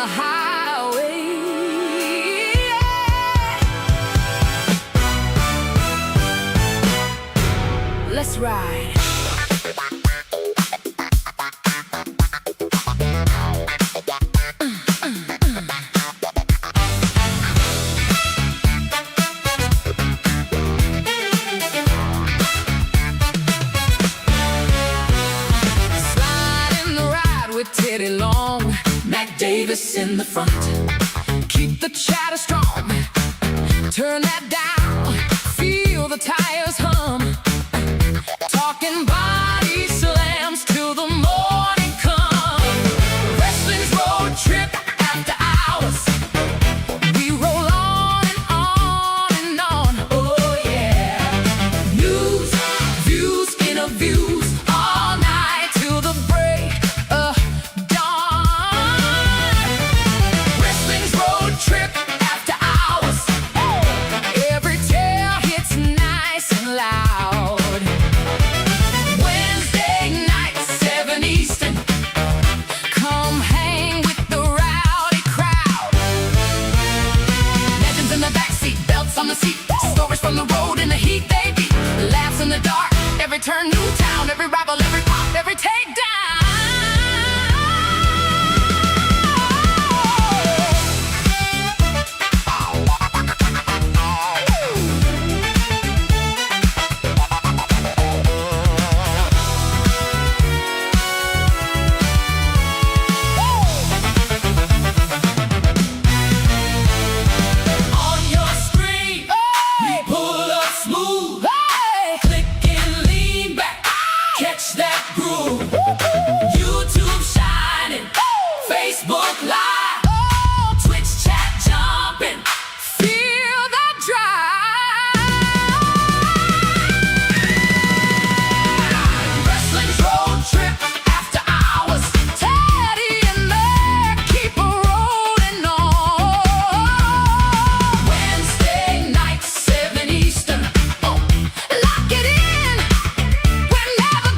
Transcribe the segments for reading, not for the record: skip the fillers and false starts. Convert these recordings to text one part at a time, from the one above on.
highway. Let's ride. Teddy Long, Mac Davis in the front. Keep the chatter strong, turn that down, feel the tires hum. Talking body slams till the morning come. Wrestling's road trip after hours. We roll on and on and on. Oh yeah. News, views, interviews, all night till the break of dawn. Wrestling's road trip after hours. Every tale hits nice and loud. Wednesday night, 7 Eastern. Come hang with the rowdy crowd. Legends in the backseat, belts on the seat. Stories from the road in the heat they beat. Laughs in the dark, every turn new town. Every rival, every pop, every takedown. On your screen, we pull up smooth. Click and lean back, catch that groove. YouTube shining, Facebook live, Twitch chat jumping. Feel that drive. Wrestling's road trip after hours. Teddy and Mac keep rolling on. Wednesday night, 7 Eastern. Lock it in, we're never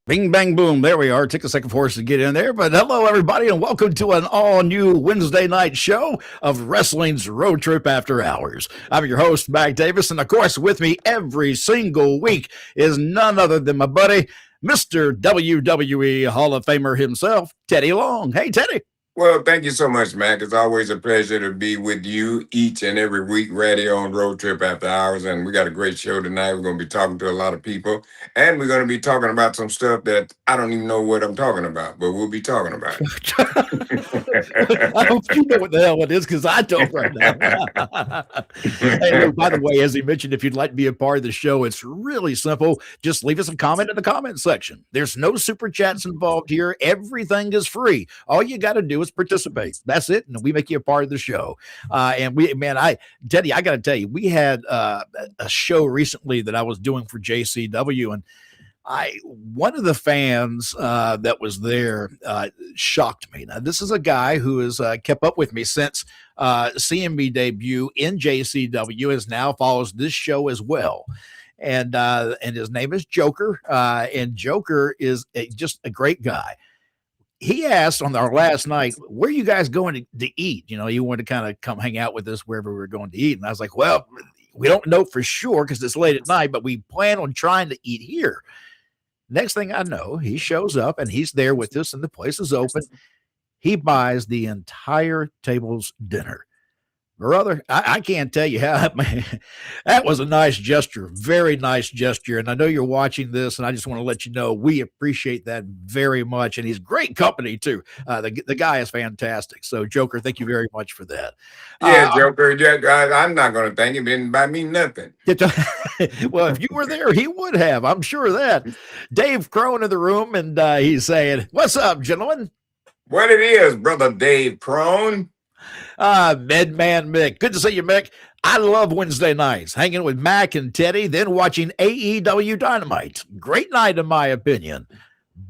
Bing, bang, boom. There we are. Took a second for us to get in there. But hello, everybody, and welcome to an all-new Wednesday night show of Wrestling's Road Trip After Hours. I'm your host, Mac Davis, and of course, with me every single week is none other than my buddy, Mr. WWE Hall of Famer himself, Teddy Long. Hey, Teddy. Well, thank you so much, Mac. It's always a pleasure to be with you each and every week, radio on Road Trip After Hours. And we got a great show tonight. We're going to be talking to a lot of people. And we're going to be talking about some stuff that I don't even know what I'm talking about, but we'll be talking about it. I hope you know what the hell it is, because I don't right now. And by the way, as he mentioned, if you'd like to be a part of the show, it's really simple. Just leave us a comment in the comment section. There's no super chats involved here. Everything is free. All you got to do is participate. That's it. And we make you a part of the show. Teddy, I got to tell you, we had a show recently that I was doing for JCW, and one of the fans that was there shocked me. Now, this is a guy who has kept up with me since seeing me debut in JCW, is now follows this show as well. And his name is Joker. And Joker is just a great guy. He asked on our last night, where are you guys going to eat? You know, you want to kind of come hang out with us wherever we're going to eat. And I was like, well, we don't know for sure because it's late at night, but we plan on trying to eat here. Next thing I know, he shows up and he's there with us and the place is open. He buys the entire table's dinner. Brother, I can't tell you how, man, that was a nice gesture, very nice gesture. And I know you're watching this, and I just want to let you know we appreciate that very much. And he's great company, too. The guy is fantastic. So, Joker, thank you very much for that. Yeah, Joker, I'm not going to thank him. It didn't buy me nothing. Well, if you were there, he would have. I'm sure of that. Dave Crone in the room, and he's saying, "What's up, gentlemen?" What it is, brother Dave Crone. Medman Mick. Good to see you, Mick. I love Wednesday nights, hanging with Mac and Teddy, then watching AEW Dynamite. Great night, in my opinion.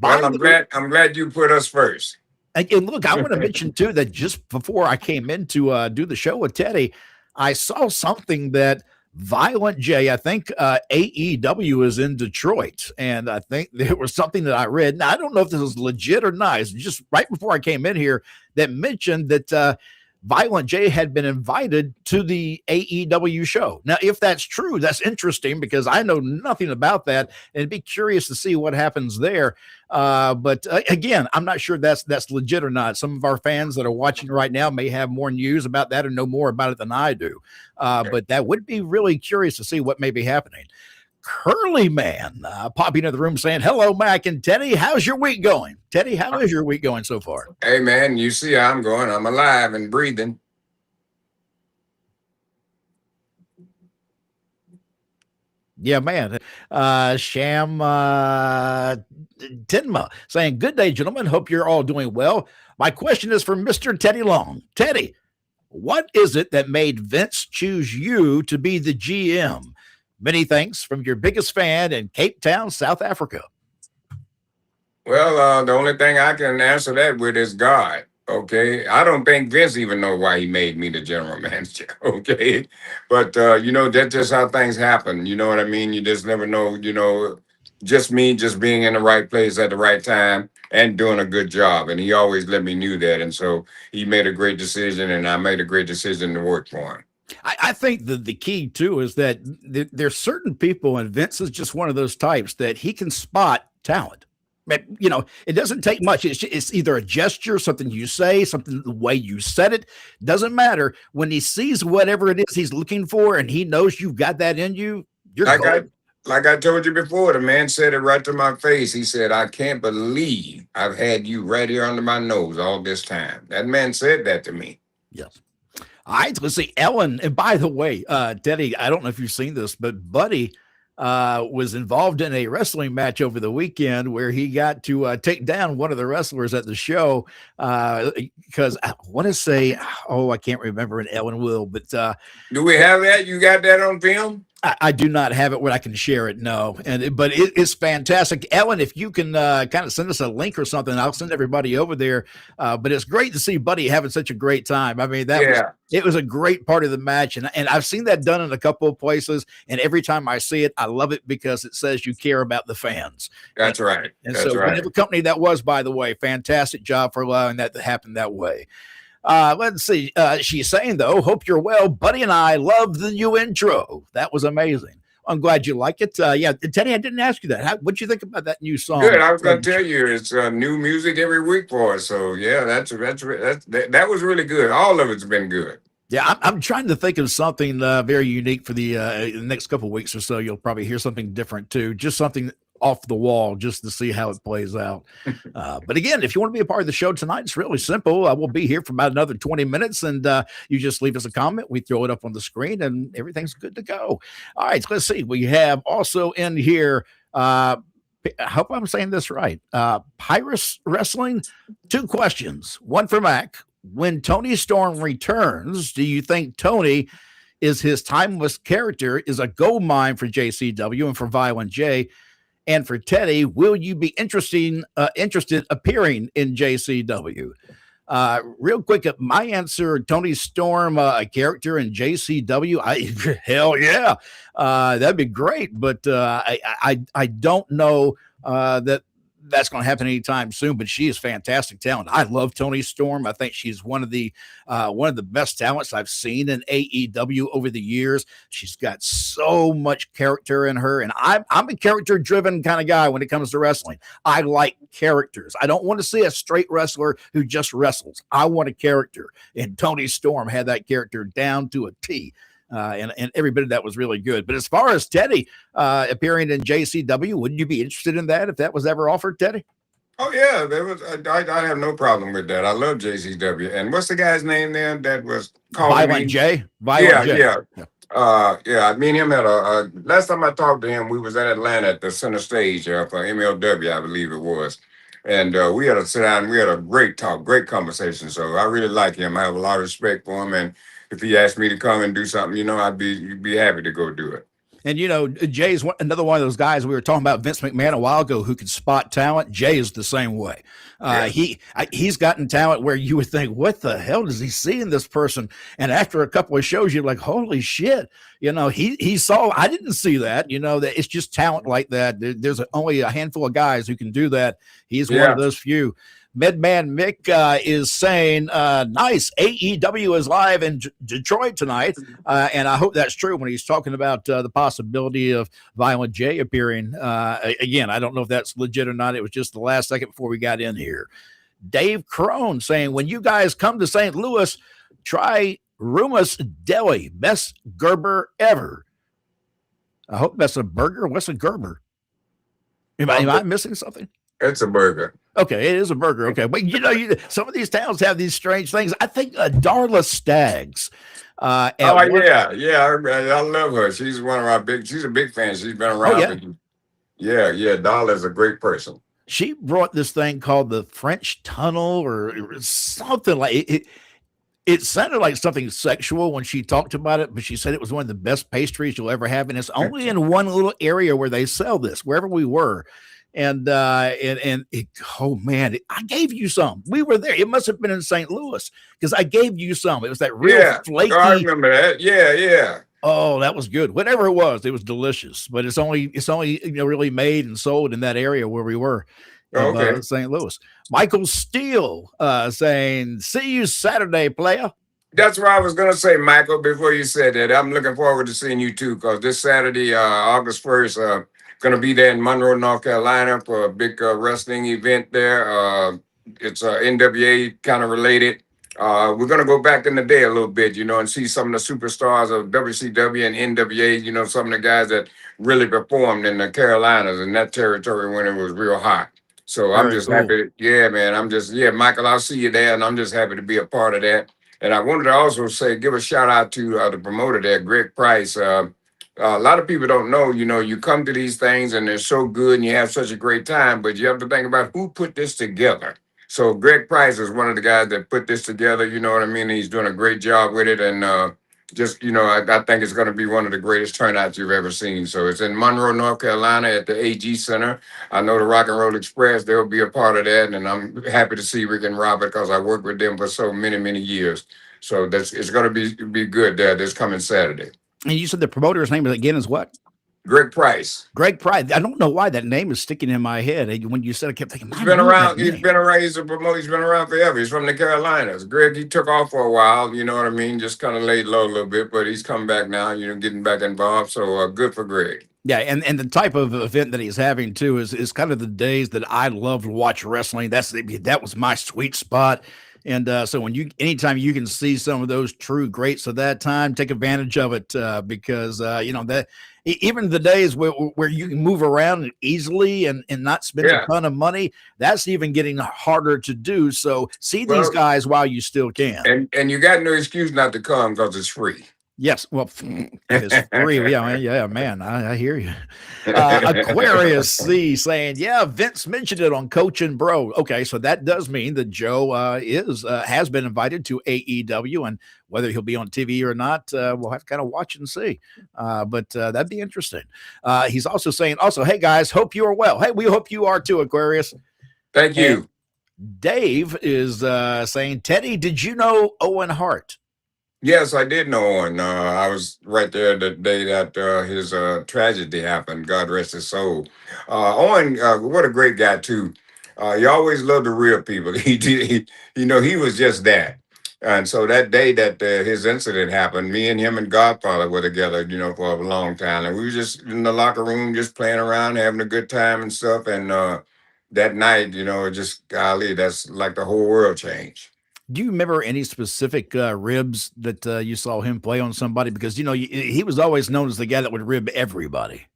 Well, I'm glad you put us first. And look, I want to mention too that just before I came in to do the show with Teddy, I saw something that Violent J, I think AEW is in Detroit, and I think there was something that I read. Now I don't know if this is legit or not. It's just right before I came in here that mentioned that Violent J had been invited to the AEW show. Now, if that's true, that's interesting because I know nothing about that, and I'd be curious to see what happens there. But again, I'm not sure that's legit or not. Some of our fans that are watching right now may have more news about that or know more about it than I do. But that would be really curious to see what may be happening. Curly Man popping into the room saying, "Hello, Mac and Teddy. How's your week going?" Teddy, how is your week going so far? Hey, man, you see how I'm going. I'm alive and breathing. Yeah, man. Sham Tinma saying, "Good day, gentlemen. Hope you're all doing well. My question is for Mr. Teddy Long. Teddy, what is it that made Vince choose you to be the GM? Many thanks from your biggest fan in Cape Town, South Africa." Well, the only thing I can answer that with is God. Okay, I don't think Vince even know why he made me the general manager. Okay, but that's just how things happen. You know what I mean? You just never know. Just me, just being in the right place at the right time and doing a good job. And he always let me knew that. And so he made a great decision, and I made a great decision to work for him. I think the key too is that there's certain people, and Vince is just one of those types that he can spot talent. It doesn't take much. It's either a gesture, something you say, something the way you said it. Doesn't matter. When he sees whatever it is he's looking for, and he knows you've got that in you, you're like I told you before. The man said it right to my face. He said, "I can't believe I've had you right here under my nose all this time." That man said that to me. Yes. All right, let's see. Ellen, and by the way, Teddy, I don't know if you've seen this, but Buddy was involved in a wrestling match over the weekend where he got to take down one of the wrestlers at the show because I want to say, I can't remember, and Ellen will, but do we have that? You got that on film? I do not have it where I can share it. No. But it is fantastic. Ellen, if you can kind of send us a link or something, I'll send everybody over there. But it's great to see Buddy having such a great time. I mean, it was a great part of the match. And I've seen that done in a couple of places. And every time I see it, I love it because it says you care about the fans. That's right. And so whatever company that was, by the way, fantastic job for allowing that to happen that way. Let's see. She's saying, though, "Hope you're well. Buddy and I love the new intro. That was amazing. I'm glad you like it." Yeah, Teddy, I didn't ask you that. What'd you think about that new song? Good. I was going to tell you, it's new music every week for us. So yeah, that was really good. All of it's been good. Yeah, I'm trying to think of something very unique for the next couple of weeks or so. You'll probably hear something different too. Just something off the wall just to see how it plays out. But again, if you want to be a part of the show tonight, it's really simple. We'll be here for about another 20 minutes, and you just leave us a comment. We throw it up on the screen, and everything's good to go. All right, let's see. We have also in here, I hope I'm saying this right, Pyrus Wrestling. 2 questions. One for Mac. When Tony Storm returns, do you think Tony is his timeless character is a gold mine for JCW and for Violent J? And for Teddy, will you be interested appearing in JCW? Real quick, my answer: Tony Storm, a character in JCW. Hell yeah, that'd be great. But I don't know that that's going to happen anytime soon. But she is fantastic talent. I love Tony Storm. I think she's one of the best talents I've seen in AEW over the years. She's got so much character in her, and I'm a character driven kind of guy when it comes to wrestling. I like characters. I don't want to see a straight wrestler who just wrestles. I want a character, and Tony Storm had that character down to a T. And every bit of that was really good. But as far as Teddy appearing in JCW, wouldn't you be interested in that if that was ever offered, Teddy? Oh yeah, I have no problem with that. I love JCW. And what's the guy's name then that was calling Violent me? J? Yeah. Yeah, me and him had a last time I talked to him, we was at Atlanta at the center stage for MLW, I believe it was. And we had a sit down, we had a great talk, great conversation. So I really like him. I have a lot of respect for him. And if he asked me to come and do something, I'd be happy to go do it. And Jay's another one of those guys. We were talking about Vince McMahon a while ago who could spot talent. Jay is the same way. Yeah. He's gotten talent where you would think, what the hell does he see in this person? And after a couple of shows, you're like, holy shit. He saw, I didn't see that, that it's just talent like that. There's only a handful of guys who can do that. He's one of those few. Medman Mick is saying, nice, AEW is live in Detroit tonight. And I hope that's true when he's talking about the possibility of Violent J appearing. Again, I don't know if that's legit or not. It was just the last second before we got in here. Dave Crone saying, when you guys come to St. Louis, try Ruma's Deli, best Gerber ever. I hope that's a burger. What's a Gerber? Am I missing something? It's a burger. Okay, it is a burger. Okay, but some of these towns have these strange things. I think Darla Staggs. Yeah. I love her. She's one of our she's a big fan. She's been around. Yeah. Darla's a great person. She brought this thing called the French Tunnel or something like it. It sounded like something sexual when she talked about it, but she said it was one of the best pastries you'll ever have. And it's only in one little area where they sell this, wherever we were. And oh man, I gave you some. We were there. It must have been in St. Louis because I gave you some. It was that real flaky. I remember that. Yeah. Oh, that was good. Whatever it was delicious. But it's only really made and sold in that area where we were. Okay. St. Louis. Michael Steele saying, "See you Saturday, player." That's what I was gonna say, Michael. Before you said that, I'm looking forward to seeing you too. Because this Saturday, August 1st, going to be there in Monroe, North Carolina for a big wrestling event there. It's NWA kind of related. We're going to go back in the day a little bit, and see some of the superstars of WCW and NWA, some of the guys that really performed in the Carolinas and that territory when it was real hot. So I'm just happy. Michael, I'll see you there, and I'm just happy to be a part of that. And I wanted to also give a shout out to the promoter there, Greg Price. A lot of people don't know, you come to these things and they're so good and you have such a great time, but you have to think about who put this together. So Greg Price is one of the guys that put this together, you know what I mean? He's doing a great job with it. And I think it's going to be one of the greatest turnouts you've ever seen. So it's in Monroe, North Carolina at the AG Center. I know the Rock and Roll Express, they'll be a part of that. And I'm happy to see Rick and Robert because I worked with them for so many, many years. So it's going to be good there this coming Saturday. And you said the promoter's name again is what? Greg Price. Greg Price. I don't know why that name is sticking in my head. When you said, I kept thinking, he's been around. He's been around. He's a promoter. He's been around forever. He's from the Carolinas. Greg, he took off for a while. You know what I mean? Just kind of laid low a little bit, but he's come back now. Getting back involved. So good for Greg. Yeah, and the type of event that he's having too is kind of the days that I love to watch wrestling. That was my sweet spot. And so anytime you can see some of those true greats of that time, take advantage of it because that even the days where you can move around easily and not spend a ton of money, that's even getting harder to do. So see these guys while you still can. And you got no excuse not to come because it's free. Yes, well, it's free. Yeah, man, I hear you. Aquarius C saying, yeah, Vince mentioned it on Coach and Bro. Okay, so that does mean that Joe has been invited to AEW, and whether he'll be on TV or not, we'll have to kind of watch and see. But that'd be interesting. He's also saying, hey guys, hope you are well. Hey, we hope you are too, Aquarius. Thank you. And Dave is saying, Teddy, did you know Owen Hart? Yes, I did know Owen. I was right there the day that his tragedy happened. God rest his soul. Owen, what a great guy too. He always loved the real people. He did. He was just that. And so that day that his incident happened, me and him and Godfather were together, for a long time, and we were just in the locker room, just playing around, having a good time and stuff. And that night, just golly, that's like the whole world changed. Do you remember any specific ribs that you saw him play on somebody? Because, he was always known as the guy that would rib everybody.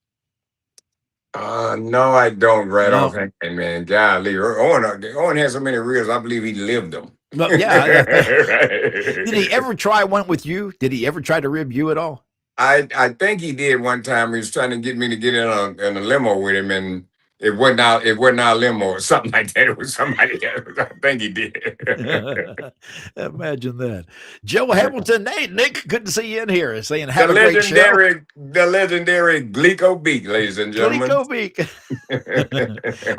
No, I don't right off. Man, golly. Owen has so many ribs, I believe he lived them. Well, yeah. Did he ever try one with you? Did he ever try to rib you at all? I think he did one time. He was trying to get me to get in a limo with him, and it wasn't our limo or something like that. It was somebody else. I think he did. Imagine that. Joe Hamilton. Hey, Nick, good to see you in here. Saying The have a great show. legendary Glico Beak, ladies and gentlemen. Glico Beak.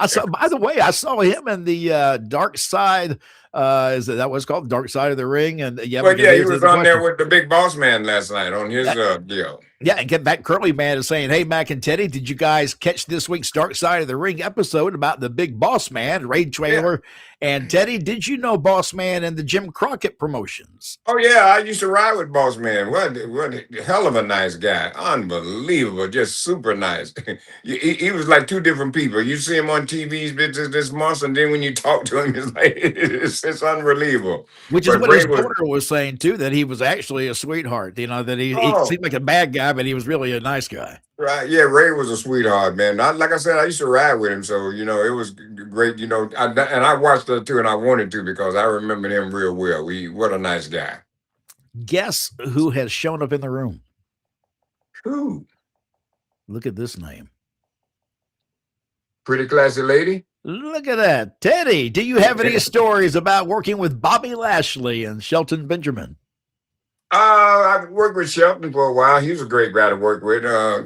I saw. By the way, I saw him in the Dark Side. Is that what's called? Dark Side of the Ring? And yeah, But yeah, he was on there with the big boss man last night on his deal. Yeah, and get back. Curly Man is saying, "Hey, Mac and Teddy, did you guys catch this week's Dark Side of the Ring episode about the big boss man, Ray Trailer, and Teddy? Did you know Boss Man and the Jim Crockett promotions?" Oh yeah, I used to ride with Boss Man. What a hell of a nice guy. Unbelievable, just super nice. He was like two different people. You see him on TV, this monster, and then when you talk to him, it's like it's unbelievable. Which is But what Ray his was daughter was saying too, that he was actually a sweetheart. You know, that he seemed like a bad guy, but he was really a nice guy. right. Yeah, Ray was a sweetheart, man. Like I said, I used to ride with him, so it was great. And I watched that too, and I wanted to because I remember him real well. What a nice guy. Guess who has shown up in the room? Who? Look at this name. Pretty classy lady. Look at that. Teddy, do you have any stories about working with Bobby Lashley and Shelton Benjamin? I've worked with Shelton for a while. He was a great guy to work with.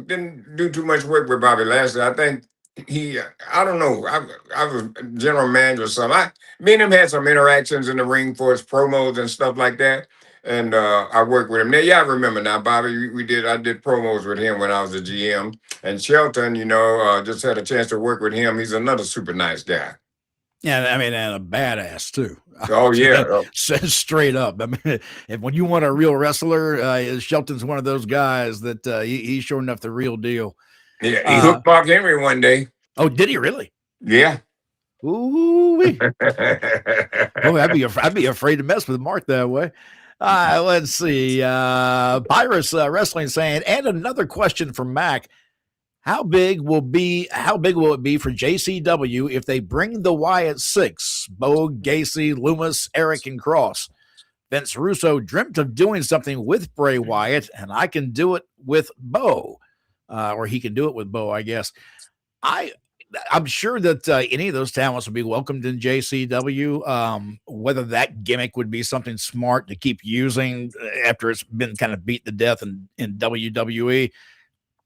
Didn't do too much work with Bobby Lashley. I think I don't know. I was general manager or something. Me and him had some interactions in the ring for his promos and stuff like that. And I worked with him. Now, yeah, I remember now, Bobby. I did promos with him when I was a GM. And Shelton, just had a chance to work with him. He's another super nice guy. Yeah, I mean, and a badass too. Oh yeah, Says straight up. I mean, if when you want a real wrestler, Shelton's one of those guys that he's sure enough the real deal. Yeah, he hooked Mark Henry one day. Oh, did he really? Yeah. Ooh, oh, I'd be afraid to mess with Mark that way. Let's see. Pyrus Wrestling saying, and another question from Mac. How big will it be for JCW if they bring the Wyatt Six, Bo, Gacy, Loomis, Eric, and Cross? Vince Russo dreamt of doing something with Bray Wyatt, and I can do it with Bo, or he can do it with Bo, I guess. I'm sure that any of those talents would be welcomed in JCW. Whether that gimmick would be something smart to keep using after it's been kind of beat to death in WWE,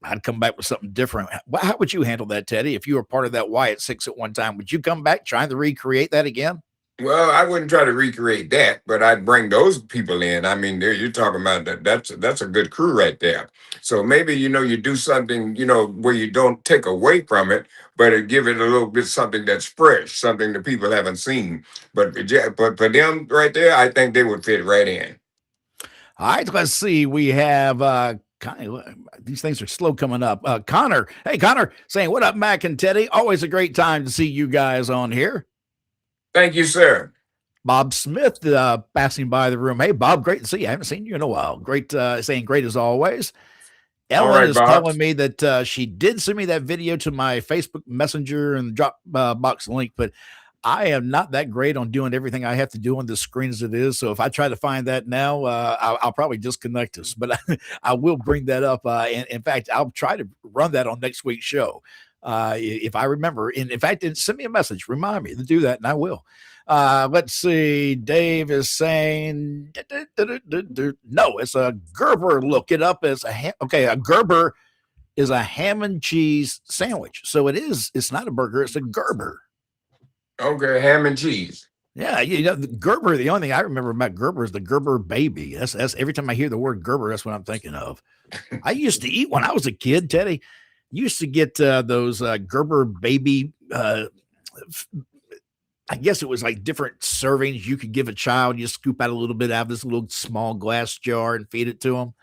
I'd come back with something different. How would you handle that, Teddy? If you were part of that Wyatt Six at one time, would you come back trying to recreate that again? Well, I wouldn't try to recreate that, but I'd bring those people in. I mean, you're talking about that. That's a good crew right there. So maybe you do something where you don't take away from it, but give it a little bit something that's fresh, something that people haven't seen. But for them right there, I think they would fit right in. All right, let's see. We have these things are slow coming up. Connor, hey Connor, saying what up, Mac and Teddy? Always a great time to see you guys on here. Thank you, sir. Bob Smith passing by the room. Hey, Bob, great to see you. I haven't seen you in a while. Great, saying great as always. Ellen is telling me that she did send me that video to my Facebook Messenger and drop box link, but I am not that great on doing everything I have to do on the screen as it is. So if I try to find that now, I'll probably disconnect us. But I will bring that up. In fact, I'll try to run that on next week's show. If I remember, in fact, send me a message, remind me to do that, and I will. Let's see. Dave is saying, no, it's a Gerber. Look it up as a Gerber is a ham and cheese sandwich. So it's not a burger, it's a Gerber. Okay, ham and cheese. Yeah, the Gerber, the only thing I remember about Gerber is the Gerber baby. That's every time I hear the word Gerber, that's what I'm thinking of. I used to eat when I was a kid, Teddy. Used to get those Gerber baby. I guess it was like different servings you could give a child. You scoop out a little bit out of this little small glass jar and feed it to them.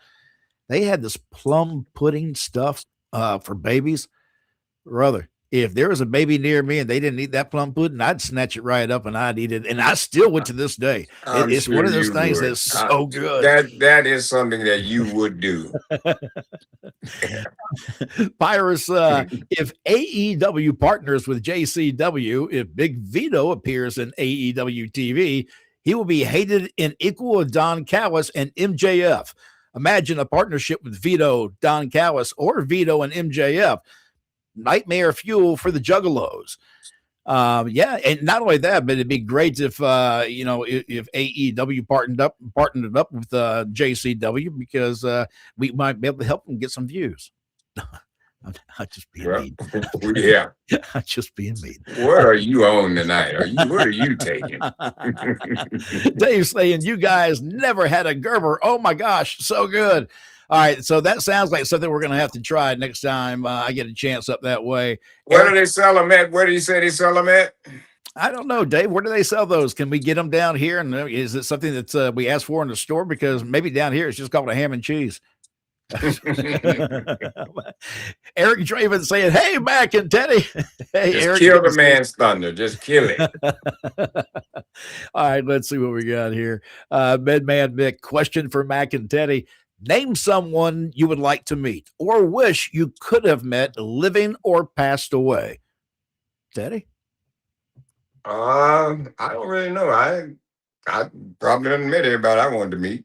They had this plum pudding stuff for babies. Brother, if there was a baby near me and they didn't eat that plum pudding, I'd snatch it right up and I'd eat it. And I still would to this day. It's one of those things that's so good. That is something that you would do. Pyrus, if AEW partners with JCW, if Big Vito appears in AEW TV, he will be hated in equal with Don Callis and MJF. Imagine a partnership with Vito, Don Callis, or Vito and MJF. Nightmare fuel for the Juggalos. Yeah, and not only that, but it'd be great if if AEW partnered it up with JCW, because we might be able to help them get some views. I'm just being mean. Yeah. I'm just being mean. What are you on tonight? What are you taking? Dave's saying you guys never had a Gerber. Oh my gosh, so good. All right, so that sounds like something we're going to have to try next time I get a chance up that way. Where do they sell them at? Where do you say they sell them at? I don't know, Dave. Where do they sell those? Can we get them down here? And is it something that we ask for in the store? Because maybe down here it's just called a ham and cheese. Eric Draven saying, "Hey, Mac and Teddy." Hey, just Eric, kill the man's thunder. Just kill it. All right, let's see what we got here. Medman Mick, question for Mac and Teddy. Name someone you would like to meet or wish you could have met, living or passed away. Teddy? I don't really know. I probably didn't meet everybody I wanted to meet.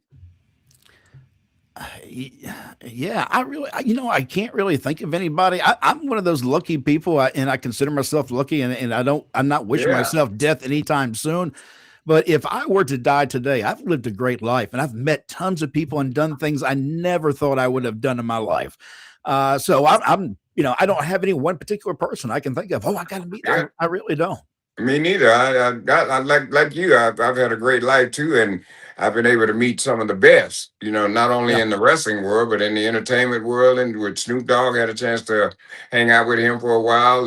Yeah, I can't really think of anybody. I'm one of those lucky people, and I consider myself lucky, and I'm not wishing myself death anytime soon. But if I were to die today, I've lived a great life, and I've met tons of people and done things I never thought I would have done in my life. So I'm I don't have any one particular person I can think of. Oh, I got to meet. Yeah. I really don't. Me neither. I like you. I've had a great life too, and I've been able to meet some of the best. Not only in the wrestling world, but in the entertainment world. And with Snoop Dogg, had a chance to hang out with him for a while.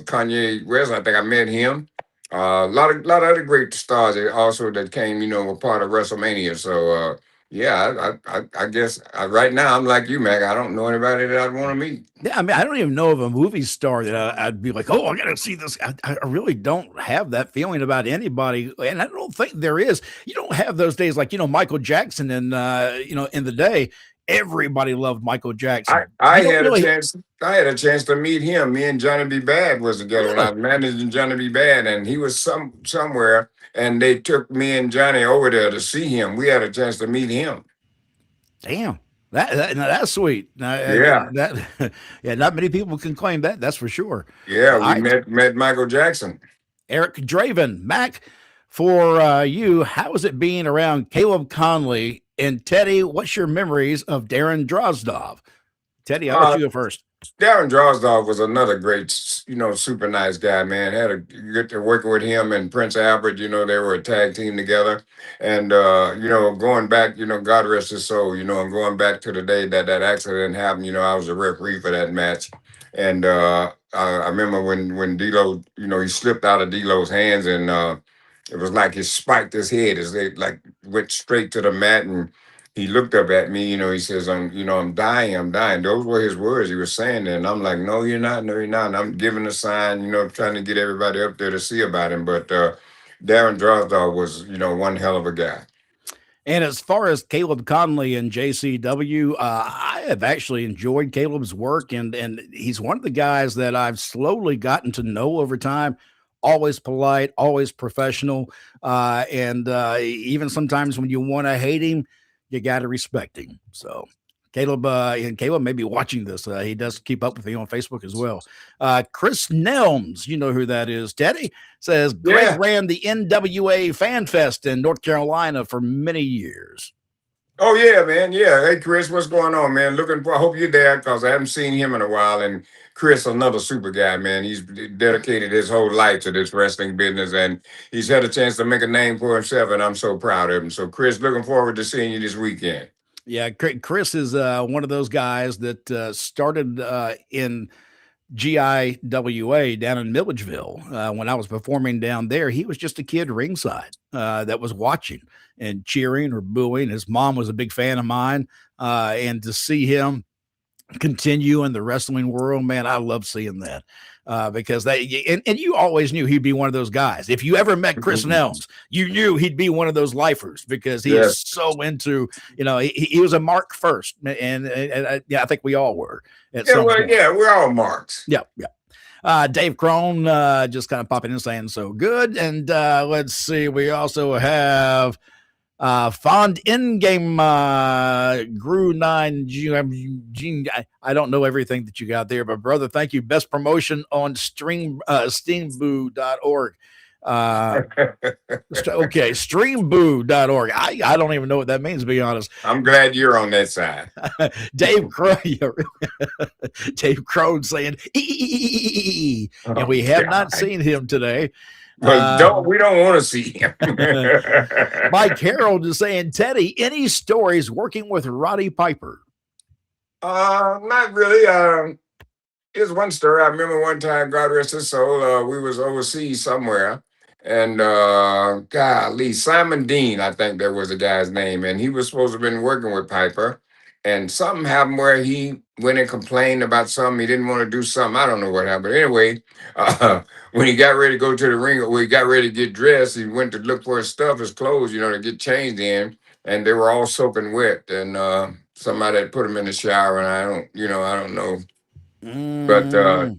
Kanye West, I think I met him. A lot of other great stars also that came, were part of WrestleMania. So I guess right now I'm like you, Mac. I don't know anybody that I'd want to meet. Yeah, I mean, I don't even know of a movie star that I'd be like, oh, I got to see this. I really don't have that feeling about anybody, and I don't think there is. You don't have those days like Michael Jackson, and in the day, everybody loved Michael Jackson. I had a chance to meet him. Me and Johnny B. Bad was together when I was managing Johnny B. Bad, and he was somewhere, and they took me and Johnny over there to see him. We had a chance to meet him. Damn. That's sweet. Yeah. Not many people can claim that. That's for sure. Yeah, we met Michael Jackson. Eric Draven, Mac, for you, how is it being around Caleb Conley? And Teddy, what's your memories of Darren Drozdov? Teddy, I'll let you go first. Darren Drozdov was another great, super nice guy, man. Had a good to working with him and Prince Albert. They were a tag team together. And, going back, God rest his soul, and going back to the day that accident happened, I was a referee for that match. And I remember when D'Lo, he slipped out of D'Lo's hands, and it was like he spiked his head as they went straight to the mat, and he looked up at me, he says, I'm dying. Those were his words he was saying. And I'm like, no, you're not. No, you're not. And I'm giving a sign, trying to get everybody up there to see about him. But Darren Drozdov was, one hell of a guy. And as far as Caleb Conley and JCW, I have actually enjoyed Caleb's work, and he's one of the guys that I've slowly gotten to know over time. Always polite, always professional, and even sometimes when you want to hate him, you got to respect him. So Caleb may be watching this. He does keep up with me on Facebook as well. Chris Nelms, you know who that is. Teddy says, Greg ran the NWA Fan Fest in North Carolina for many years. Oh, yeah, man. Yeah. Hey, Chris, what's going on, man? I hope you're there because I haven't seen him in a while. And Chris, another super guy, man. He's dedicated his whole life to this wrestling business, and he's had a chance to make a name for himself, and I'm so proud of him. So, Chris, looking forward to seeing you this weekend. Yeah, Chris is one of those guys that started in GIWA down in Milledgeville. When I was performing down there, he was just a kid ringside that was watching and cheering or booing. His mom was a big fan of mine, and to see him continue in the wrestling world, man, I love seeing that because and you always knew he'd be one of those guys. If you ever met Chris Nelms, you knew he'd be one of those lifers because he is so into, he was a mark first, and I think we all were. We're all marks. Yeah. Dave Crone just kind of popping in saying so good, and let's see, we also have Fond in-game grew 9 Gene. I don't know everything that you got there, but brother, thank you. Best promotion on steamboo.org. Okay, streamboo.org. I don't even know what that means, to be honest. I'm glad you're on that side. Dave Crow, Dave Crow saying, and we have not seen him today. But we don't want to see him. Mike Harold is saying, Teddy, any stories working with Roddy Piper? Not really. Here's one story. I remember one time, God rest his soul, we was overseas somewhere, and golly, Simon Dean, I think that was the guy's name, and he was supposed to have been working with Piper, and something happened where he went and complained about something. He didn't want to do something. I don't know what happened. But anyway, when he got ready to go to the ring, when he got ready to get dressed, he went to look for his stuff, his clothes, to get changed in, and they were all soaking wet, and somebody had put him in the shower, and I don't know. But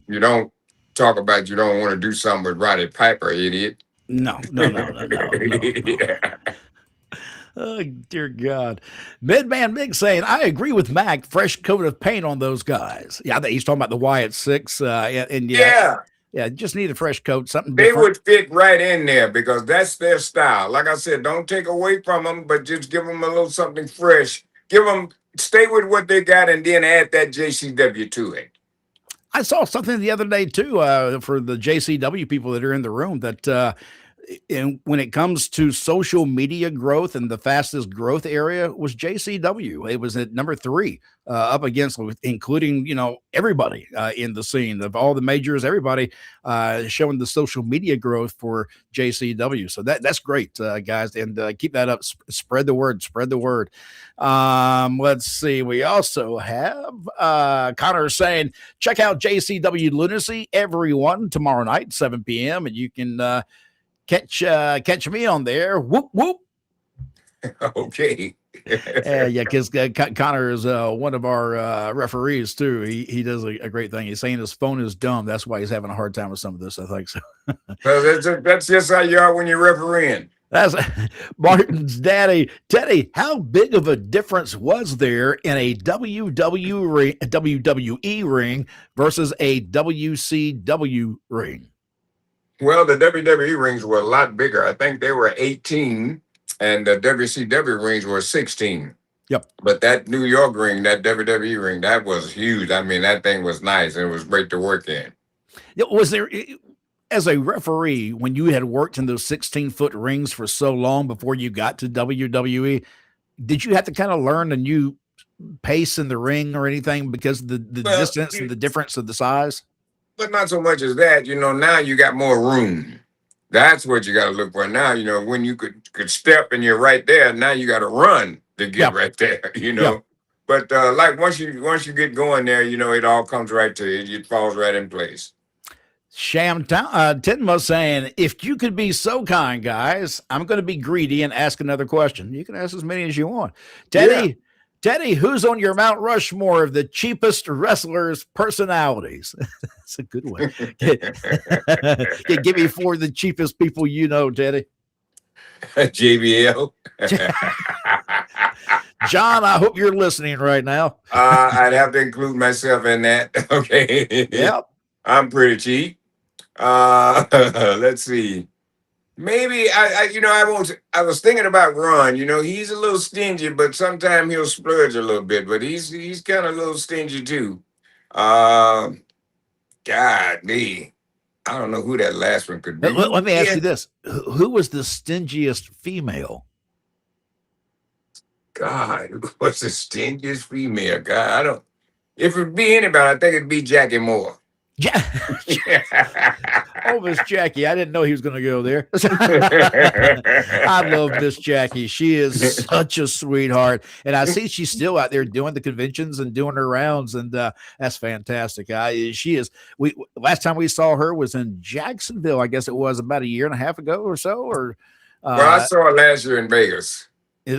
you don't talk about you don't want to do something with Roddy Piper, idiot. No. Yeah. Oh, dear God. Midman Big saying, I agree with Mac. Fresh coat of paint on those guys. Yeah, he's talking about the Wyatt Six. Yeah, just need a fresh coat, something They different. would fit right in there because that's their style. Like I said, don't take away from them, but just give them a little something fresh. Stay with what they got and then add that JCW to it. I saw something the other day too for the JCW people that are in the room that and when it comes to social media growth, and the fastest growth area was JCW. It was at number 3 up against, including everybody in the scene of all the majors, everybody showing the social media growth for JCW. So that's great, guys, and keep that up. Spread the word. Let's see. We also have Connor saying, check out JCW Lunacy, everyone, tomorrow night, 7 p.m. and you can catch me on there. Whoop whoop. Okay. Yeah, because Connor is one of our referees too. He does a great thing. He's saying his phone is dumb. That's why he's having a hard time with some of this, I think so. That's just how you are when you're refereeing. That's Martin's daddy. Teddy, how big of a difference was there in a WWE ring versus a WCW ring? Well, the WWE rings were a lot bigger. I think they were 18, and the WCW rings were 16. Yep. But that New York ring, that WWE ring, that was huge. I mean, that thing was nice, and it was great to work in. Was there, as a referee, when you had worked in those 16-foot rings for so long before you got to WWE, did you have to kind of learn a new pace in the ring or anything because of the distance and the difference of the size? But not so much as that, now you got more room. That's what you got to look for. Now, when you could step and you're right there, now you got to run to get right there, Yep. But like once you get going there, it all comes right to you. It falls right in place. Sham Tinma saying, if you could be so kind, guys, I'm going to be greedy and ask another question. You can ask as many as you want. Teddy, who's on your Mount Rushmore of the cheapest wrestlers' personalities? That's a good one. Give me 4 of the cheapest people you know, Teddy. JBL. John, I hope you're listening right now. I'd have to include myself in that. Okay. Yep. I'm pretty cheap. Let's see. Maybe I was thinking about Ron. He's a little stingy, but sometimes he'll splurge a little bit. But he's kind of a little stingy too. God, me, I don't know who that last one could be. Let me ask you this: who was the stingiest female? God, who was the stingiest female? God, I don't. If it'd be anybody, I think it'd be Jackie Moore. Oh, Miss Jackie. I didn't know he was going to go there. I love Miss Jackie. She is such a sweetheart. And I see she's still out there doing the conventions and doing her rounds. And that's fantastic. She is. Last time we saw her was in Jacksonville. I guess it was about a year and a half ago or so. Well, I saw her last year in Vegas.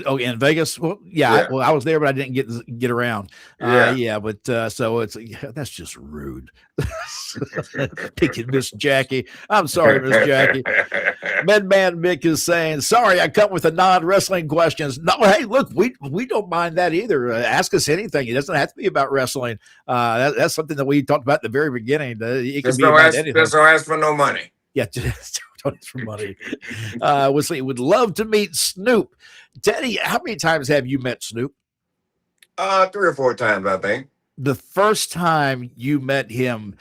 Oh, in Vegas. Well, yeah. Yeah, Well, I was there, but I didn't get around. yeah. Yeah, but so it's that's just rude. Picking Miss Jackie. I'm sorry, Miss Jackie. Medman Mick is saying, "Sorry, I come with the non-wrestling questions." No, hey, look, we don't mind that either. Ask us anything. It doesn't have to be about wrestling. That's something that we talked about at the very beginning. It can Just be don't about ask. anything. Just don't ask for no money. Yeah, just don't ask for money. We'll see. Would love to meet Snoop. Teddy, how many times have you met Snoop? 3 or 4 times, I think. The first time you met him,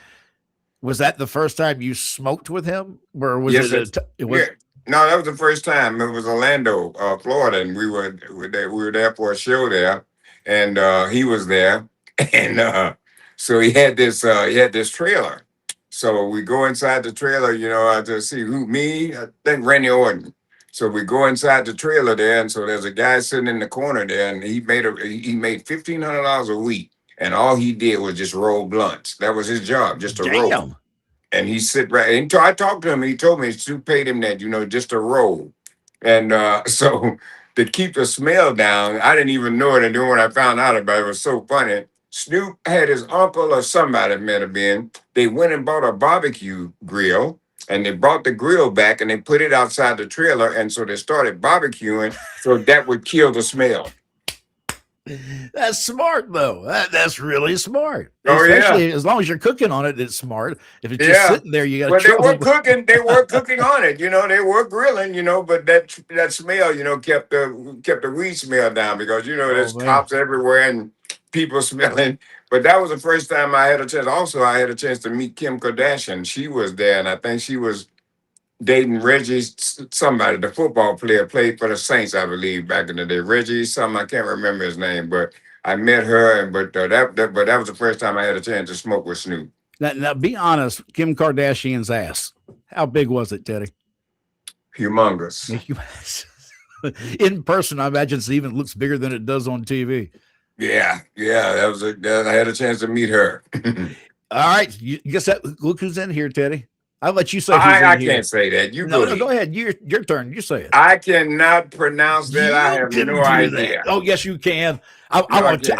was that the first time you smoked with him, or was Yes, it yeah. was No, that was the first time. It was Orlando, Florida, and we were there for a show there, and he was there, and so he had this trailer. So we go inside the trailer, to see I think Randy Orton. So we go inside the trailer there, and so there's a guy sitting in the corner there, and he made $1,500 a week, and all he did was just roll blunts. That was his job, just to roll. damn? And he sit right and I talked to him. He told me Snoop paid him that, just a roll. And so to keep the smell down, I didn't even know it. And then when I found out about it, it was so funny. Snoop had his uncle or somebody might have been. They went and bought a barbecue grill, and they brought the grill back and they put it outside the trailer. And so they started barbecuing so that would kill the smell. That's smart though. That's really smart. Oh yeah. Especially as long as you're cooking on it, it's smart. If it's just Yeah. sitting there, you got Well, trouble. they were cooking on it, they were grilling, but that smell, kept the weed smell down because there's man. cops everywhere and people smelling. But that was the first time I had a chance. Also, I had a chance to meet Kim Kardashian. She was there, and I think she was dating Reggie, somebody, the football player, played for the Saints, I believe, back in the day. Reggie, something, I can't remember his name, but I met her, and but that was the first time I had a chance to smoke with Snoop. Now, be honest. Kim Kardashian's ass. How big was it, Teddy? Humongous. In person, I imagine it even looks bigger than it does on TV. Yeah, I had a chance to meet her. All right, you guess that. Look who's in here, Teddy. I'll let you say who's I in here. can't say that. No, go ahead. Your turn. You say it. I cannot pronounce that. I have can no do idea. that. Oh, yes, you can. I'm going to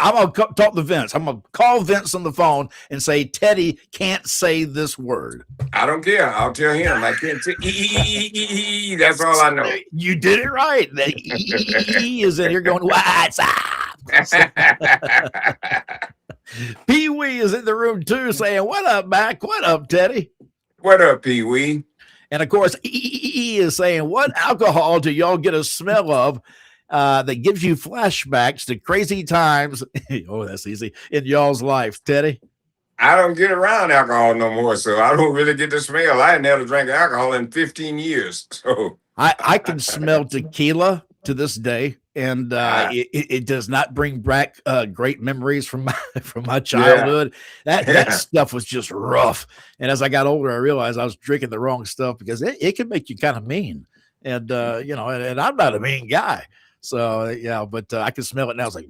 talk to Vince. I'm going to call Vince on the phone and say, Teddy can't say this word. I don't care. I'll tell him. I can't say E. That's all I know. You did it right. The E is in here going, what's up? Pee Wee is in the room too saying, what up, Mac? What up, Teddy? What up, Pee Wee? And of course, E is saying, what alcohol do y'all get a smell of that gives you flashbacks to crazy times? Oh, that's easy. In y'all's life, Teddy? I don't get around alcohol no more, so I don't really get the smell. I hadn't had a drink of alcohol in 15 years. So I can smell tequila to this day, and it does not bring back great memories from my childhood. That stuff was just rough. And as I got older, I realized I was drinking the wrong stuff because it can make you kind of mean. And and I'm not a mean guy. So but I can smell it now. It's like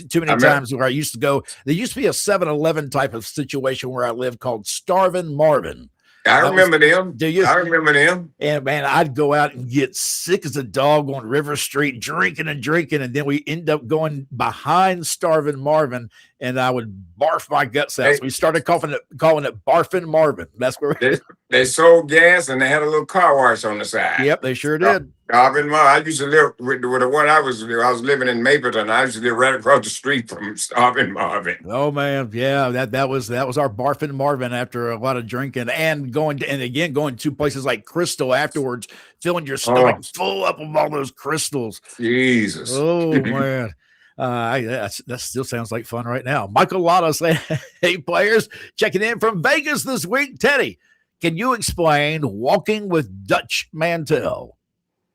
too many times where I used to go. There used to be a 7-Eleven type of situation where I lived called Starvin' Marvin. I remember them. Do you? I remember them. And man, I'd go out and get sick as a dog on River Street, drinking, and then we end up going behind Starvin' Marvin, and I would barf my guts out. So we started calling it Barfin' Marvin. That's where they sold gas and they had a little car wash on the side. Yep, they sure did. Starvin' Marvin. I used to live with the one I was living in Mapleton. I used to live right across the street from Starvin' Marvin. Oh man, yeah, that was our Barfin' Marvin after a lot of drinking and going to places like Crystal afterwards, filling your stomach full up of all those crystals. Jesus. Oh man. That still sounds like fun right now. Michael Lotta saying, hey, players, checking in from Vegas this week. Teddy, can you explain walking with Dutch Mantel?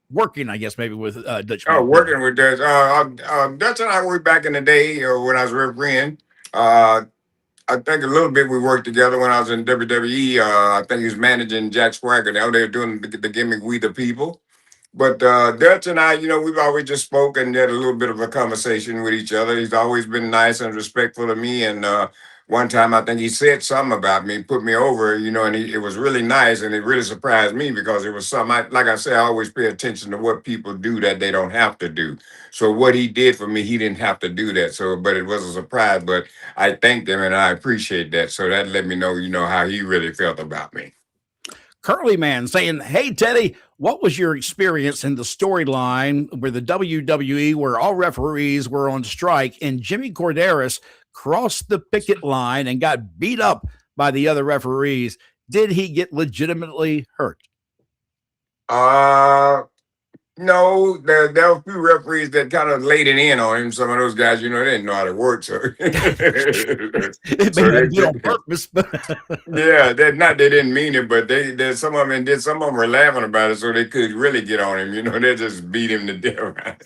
Working, I guess, maybe with Dutch Mantel. Working with Dutch. Dutch and I worked back in the day when I was refereeing. I think a little bit we worked together when I was in WWE. I think he was managing Jack Swagger. Now they were doing the gimmick We the People. But Dutch and I, we've always just spoken, had a little bit of a conversation with each other. He's always been nice and respectful of me. And one time I think he said something about me, put me over, and it was really nice. And it really surprised me because it was something, like I say, I always pay attention to what people do that they don't have to do. So what he did for me, he didn't have to do that. So, but it was a surprise. But I thanked him and I appreciate that. So that let me know, how he really felt about me. Curly Man saying, "Hey Teddy, what was your experience in the storyline where the WWE, where all referees were on strike, and Jimmy Corderas crossed the picket line and got beat up by the other referees? Did he get legitimately hurt?" No, there were a few referees that kind of laid it in on him. Some of those guys, they didn't know how to work. So, It may so not be on purpose, but yeah, they didn't mean it, but some of them did. Some of them were laughing about it, so they could really get on him. They just beat him to death.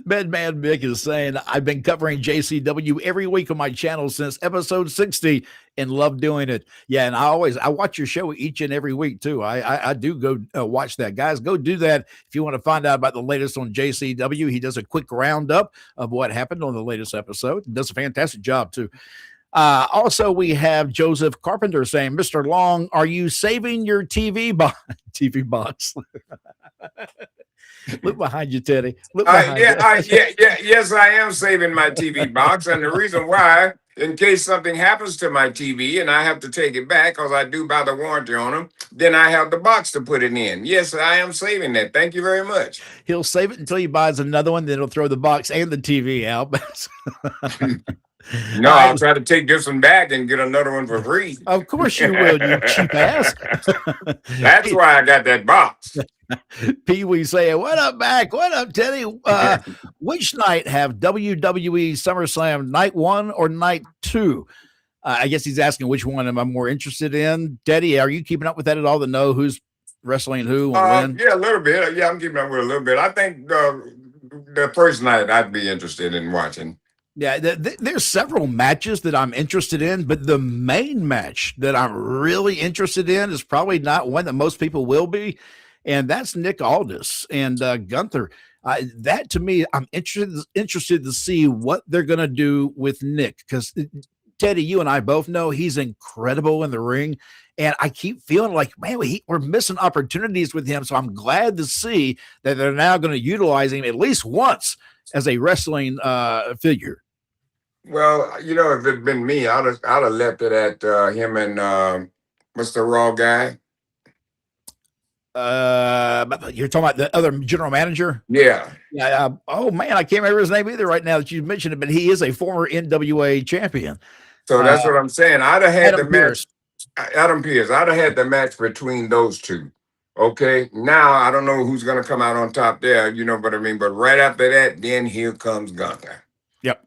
Bedman Mick is saying, "I've been covering JCW every week on my channel since episode 60 and love doing it." Yeah, and I watch your show each and every week too. I do go watch that. Guys, go do that if you want to find out about the latest on JCW. He does a quick roundup of what happened on the latest episode. He does a fantastic job too. Also, we have Joseph Carpenter saying, "Mr. Long, are you saving your TV box?" Look behind you, Teddy. Look behind you. Yes, I am saving my TV box, and the reason why, in case something happens to my TV and I have to take it back because I do buy the warranty on them, then I have the box to put it in. Yes, I am saving that. Thank you very much. He'll save it until he buys another one, then he'll throw the box and the TV out. No, I'll try to take this one back and get another one for free. Of course you will, you cheap ass. That's why I got that box. Pee Wee saying, "What up, Mac? What up, Teddy? Which night have WWE SummerSlam, night 1 or night 2?" I guess he's asking which one am I more interested in. Teddy, are you keeping up with that at all to know who's wrestling who and when? Yeah, a little bit. Yeah, I'm keeping up with a little bit. I think the first night I'd be interested in watching. Yeah, there's several matches that I'm interested in, but the main match that I'm really interested in is probably not one that most people will be, and that's Nick Aldis and Gunther. That to me, I'm interested to see what they're going to do with Nick, because Teddy, you and I both know he's incredible in the ring, and I keep feeling like, man, we're missing opportunities with him. So I'm glad to see that they're now going to utilize him at least once as a wrestling figure. Well, if it'd been me, I'd have left it at him and what's the Raw guy? You're talking about the other general manager? Yeah. Yeah. Oh man, I can't remember his name either right now that you mentioned it, but he is a former NWA champion. So that's what I'm saying. I'd have had Adam the match. Adam Pearce. I'd have had the match between those two. Okay. Now I don't know who's gonna come out on top there. You know what I mean? But right after that, then here comes Gunther. Yep.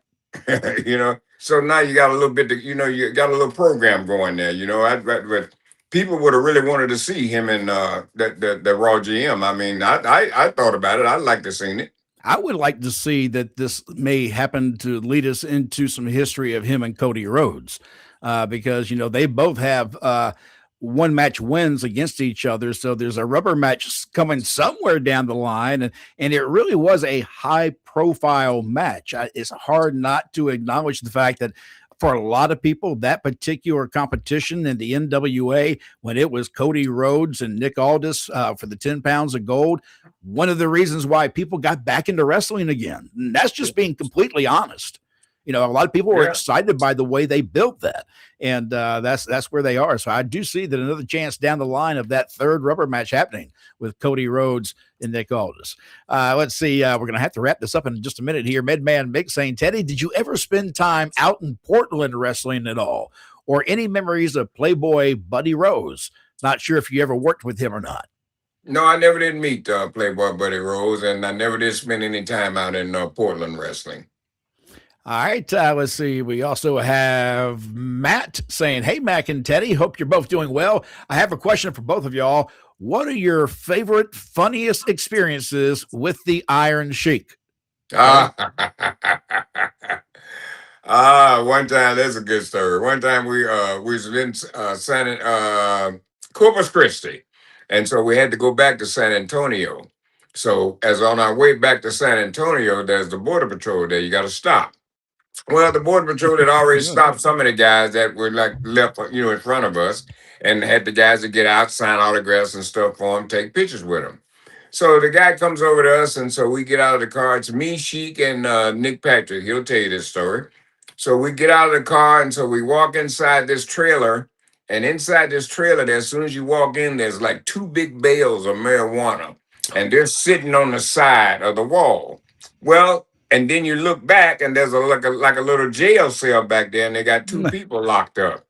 So now you got a little bit. You got a little program going there. But people would have really wanted to see him in the Raw GM. I mean, I thought about it. I'd like to see it. I would like to see that this may happen to lead us into some history of him and Cody Rhodes, because they both have one match wins against each other. So there's a rubber match coming somewhere down the line. And it really was a high profile match. It's hard not to acknowledge the fact that for a lot of people, that particular competition in the NWA, when it was Cody Rhodes and Nick Aldis for the 10 pounds of gold, one of the reasons why people got back into wrestling again. And that's just being completely honest. A lot of people were excited by the way they built that, and that's where they are. So I do see that another chance down the line of that third rubber match happening with Cody Rhodes and Nick Aldis. Let's see. We're going to have to wrap this up in just a minute here. Medman Mick saying, "Teddy, did you ever spend time out in Portland wrestling at all, or any memories of Playboy Buddy Rose? Not sure if you ever worked with him or not." No, I never did meet Playboy Buddy Rose, and I never did spend any time out in Portland wrestling. All right, let's see. We also have Matt saying, "Hey, Mac and Teddy, hope you're both doing well. I have a question for both of y'all. What are your favorite, funniest experiences with the Iron Sheik?" One time, that's a good story. One time we was in Corpus Christi, And so we had to go back to San Antonio. So as on our way back to San Antonio, there's the Border Patrol there. You got to stop. Well, the Border Patrol had already stopped some of the guys that were like left, in front of us, and had the guys that get out, sign autographs and stuff for them, take pictures with them. So the guy comes over to us, and so we get out of the car. It's me, Sheik, and Nick Patrick. He'll tell you this story. So we get out of the car, and so we walk inside this trailer. And inside this trailer, there, as soon as you walk in, there's like 2 big bales of marijuana, and they're sitting on the side of the wall. Well, and then you look back, and there's like a little jail cell back there, and they got 2 people locked up.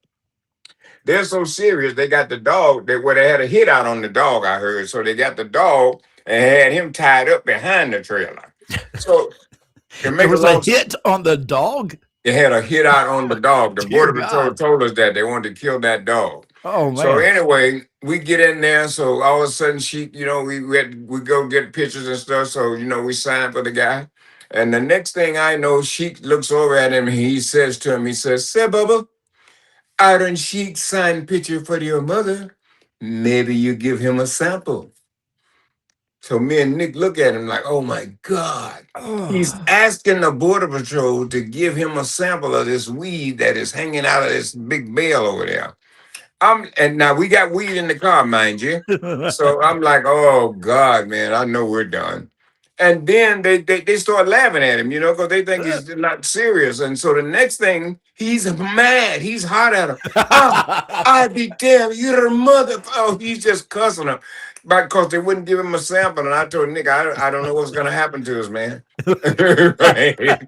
They're so serious. They got the dog. They had a hit out on the dog, I heard. So they got the dog and had him tied up behind the trailer. So there was a hit on the dog. They had a hit out on the dog. The Border Patrol told us that they wanted to kill that dog. Oh man. So anyway, we get in there. So all of a sudden, we go get pictures and stuff. So we signed for the guy. And the next thing I know, Sheik looks over at him and he says to him, "Say, Bubba, I done Sheik signed picture for your mother. Maybe you give him a sample." So me and Nick look at him like, oh my God. Oh. He's asking the Border Patrol to give him a sample of this weed that is hanging out of this big bale over there. And now we got weed in the car, mind you. So I'm like, oh God, man, I know we're done. And then they start laughing at him, because they think he's not serious. And so the next thing, he's mad. He's hot at him. Oh, I be damn, you're a mother. Oh, he's just cussing him. Because they wouldn't give him a sample. And I told Nick, I don't know what's going to happen to us, man. Right?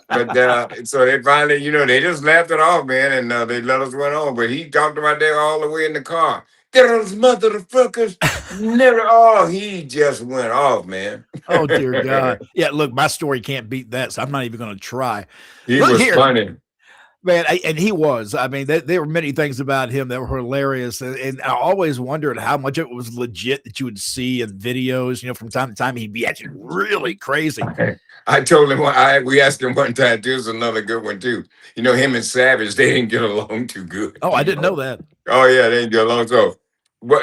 But so they finally, they just laughed it off, man. And they let us run on. But he talked about that all the way in the car. Those motherfuckers never. Oh, he just went off, man. Oh dear God! Yeah, look, my story can't beat that, so I'm not even going to try. He was funny, man, and he was. I mean, there were many things about him that were hilarious, and I always wondered how much it was legit that you would see in videos. From time to time, he'd be acting really crazy. I told him, we asked him one time. There's another good one too. Him and Savage, they didn't get along too good. Oh, I didn't know that. Oh yeah, they didn't get along. So,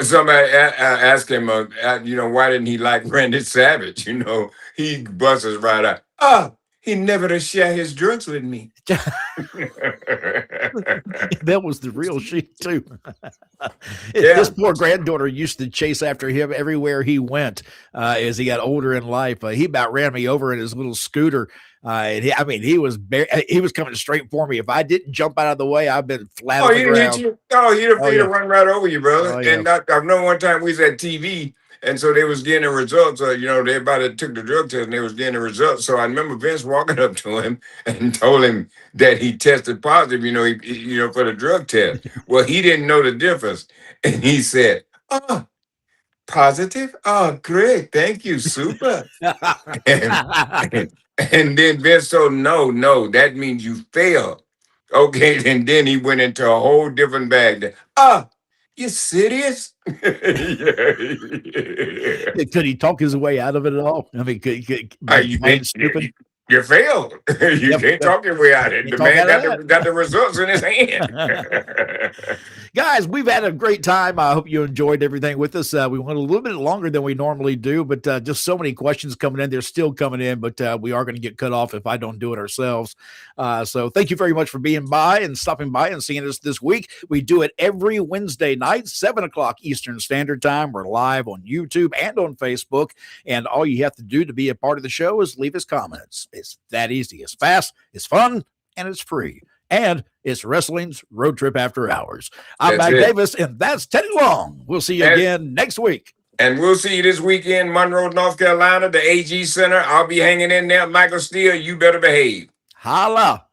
somebody asked him, why didn't he like Randy Savage? He busts right out. Oh, he never to share his drugs with me. That was the real Sheik too. Yeah. His poor granddaughter used to chase after him everywhere he went as he got older in life. He about ran me over in his little scooter. And he was coming straight for me. If I didn't jump out of the way, I've been flat on the ground. Hit you. Oh, he'd have run right over you, brother. Oh, yeah. And I know one time we was at TV, and so they was getting the results. Everybody took the drug test, and they was getting the results. So I remember Vince walking up to him and told him that he tested positive, for the drug test. Well, he didn't know the difference, and he said, "Oh, positive? Oh, great, thank you, super." And then Vince told him, no, that means you failed. Okay, and then he went into a whole different bag. You serious? Yeah. Could he talk his way out of it at all? I mean, stupid. You failed. You can't talk your way out of it. The man got the results in his hand. Guys, we've had a great time. I hope you enjoyed everything with us. We went a little bit longer than we normally do, but just so many questions coming in. They're still coming in, but we are going to get cut off if I don't do it ourselves. So thank you very much for being by and stopping by and seeing us this week. We do it every Wednesday night, 7:00 Eastern Standard Time. We're live on YouTube and on Facebook. And all you have to do to be a part of the show is leave us comments. It's that easy. It's fast, it's fun, and it's free. And it's wrestling's Road Trip After Hours. I'm Mac Davis, and that's Teddy Long. We'll see you again next week. And we'll see you this weekend, Monroe, North Carolina, the AG Center. I'll be hanging in there. Michael Steele, you better behave. Holla.